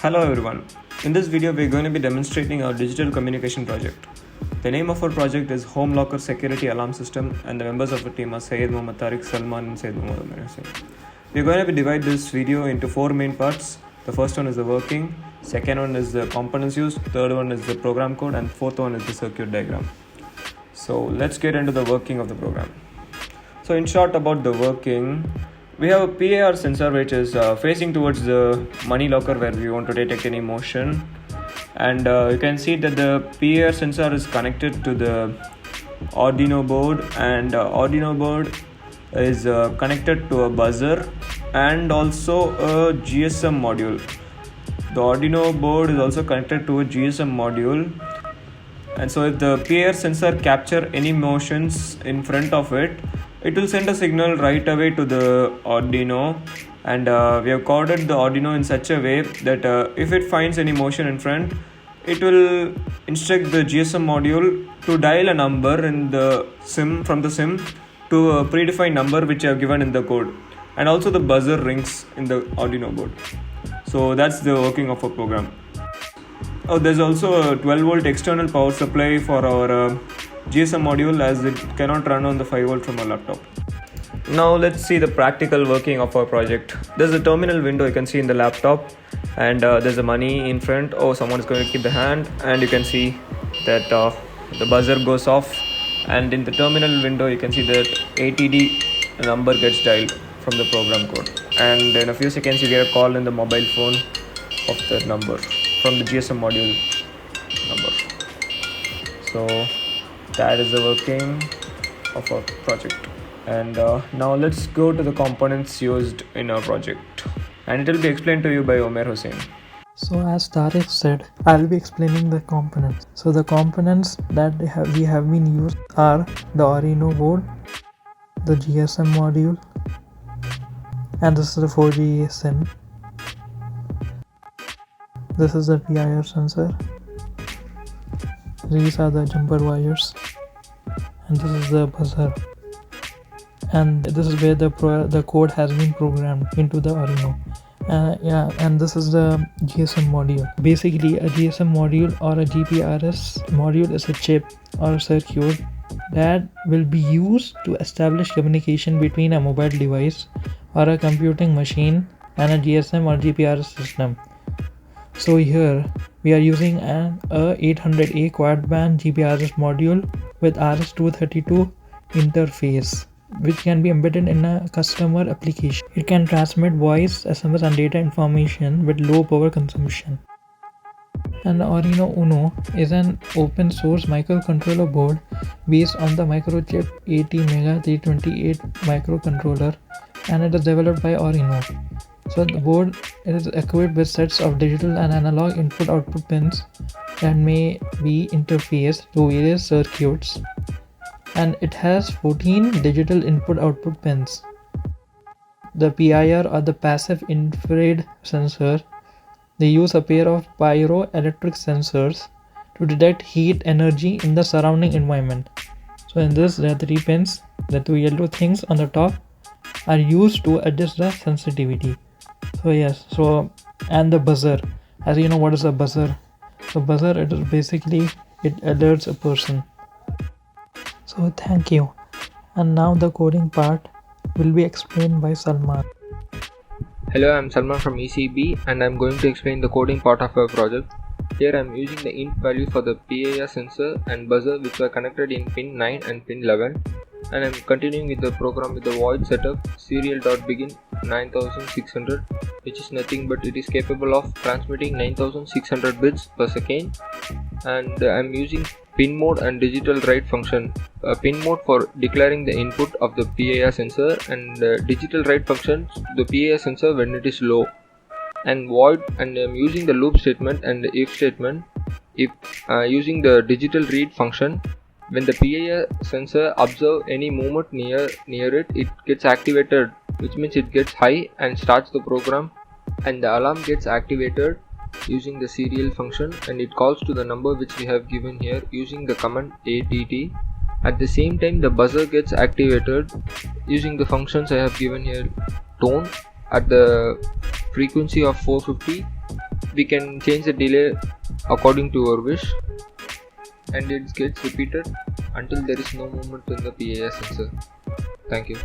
Hello everyone. In this video we are going to be demonstrating our digital communication project. The name of our project is Home Locker Security Alarm System and the members of the team are Syed Mohammad Tariq Salman and Syed Mohammad Amir Hussain. We are going to divide this video into 4 main parts. The first one is the working, second one is the components used, third one is the program code, and fourth one is the circuit diagram. So let's get into the working of the program. So in short about the working, we have a PIR sensor which is facing towards the money locker where we want to detect any motion, and you can see that the PIR sensor is connected to the Arduino board, and Arduino board is connected to a buzzer and also a GSM module. The Arduino board is also connected to a GSM module, and so if the PIR sensor capture any motions in front of it, it will send a signal right away to the Arduino, and we have coded the Arduino in such a way that if it finds any motion in front, it will instruct the GSM module to dial a number in the SIM from the SIM to a predefined number which I have given in the code, and also the buzzer rings in the Arduino board. So that's the working of a program. Oh, there's also a 12-volt external power supply for our GSM module as it cannot run on the 5V from a laptop. Now let's see the practical working of our project. There's a terminal window you can see in the laptop, and there's a money in front. Oh, someone is going to keep the hand, and you can see that the buzzer goes off, and in the terminal window you can see that ATD number gets dialed from the program code, and in a few seconds you get a call in the mobile phone of that number from the GSM module number. So that is the working of our project, and now let's go to the components used in our project, and it will be explained to you by Omer Hussain. So as Tariq said, I'll be explaining the components. So the components that we have been used are the Arduino board, the GSM module, and this is the 4G SIM. This is the PIR sensor. These are the jumper wires, and this is the buzzer, and this is where the code has been programmed into the Arduino. And this is the GSM module. Basically, a GSM module or a GPRS module is a chip or a circuit that will be used to establish communication between a mobile device or a computing machine and a GSM or GPRS system. So here we are using an 800A quad band GPRS module with RS-232 interface, which can be embedded in a customer application. It can transmit voice, SMS and data information with low power consumption. And Arduino Uno is an open source microcontroller board based on the Microchip ATmega328 microcontroller, and it is developed by Arduino. So the board is equipped with sets of digital and analog input-output pins that may be interfaced to various circuits, and it has 14 digital input-output pins. The PIR or the passive infrared sensor, they use a pair of pyroelectric sensors to detect heat energy in the surrounding environment. So in this there are 3 pins. The 2 yellow things on the top are used to adjust the sensitivity. So yes, and the buzzer, as you know what is a buzzer. So buzzer, it is basically, it alerts a person. So thank you, and now the coding part will be explained by Salman. Hello, I'm Salman from ECB, and I'm going to explain the coding part of our project. Here I'm using the int value for the PIR sensor and buzzer which were connected in pin 9 and pin 11, and I'm continuing with the program with the void setup serial.begin 9600, which is nothing but it is capable of transmitting 9600 bits per second, and I'm using pin mode and digital write function. Pin mode for declaring the input of the PIR sensor, and digital write function the PIR sensor when it is low, and void, and I'm using the loop statement and the if statement. If using the digital read function, when the PIR sensor observe any movement near it, it gets activated, which means it gets high and starts the program, and the alarm gets activated using the serial function, and it calls to the number which we have given here using the command ATT. At the same time, the buzzer gets activated using the functions I have given here: tone at the frequency of 450, we can change the delay according to our wish, and it gets repeated until there is no movement in the PIR sensor. Thank you.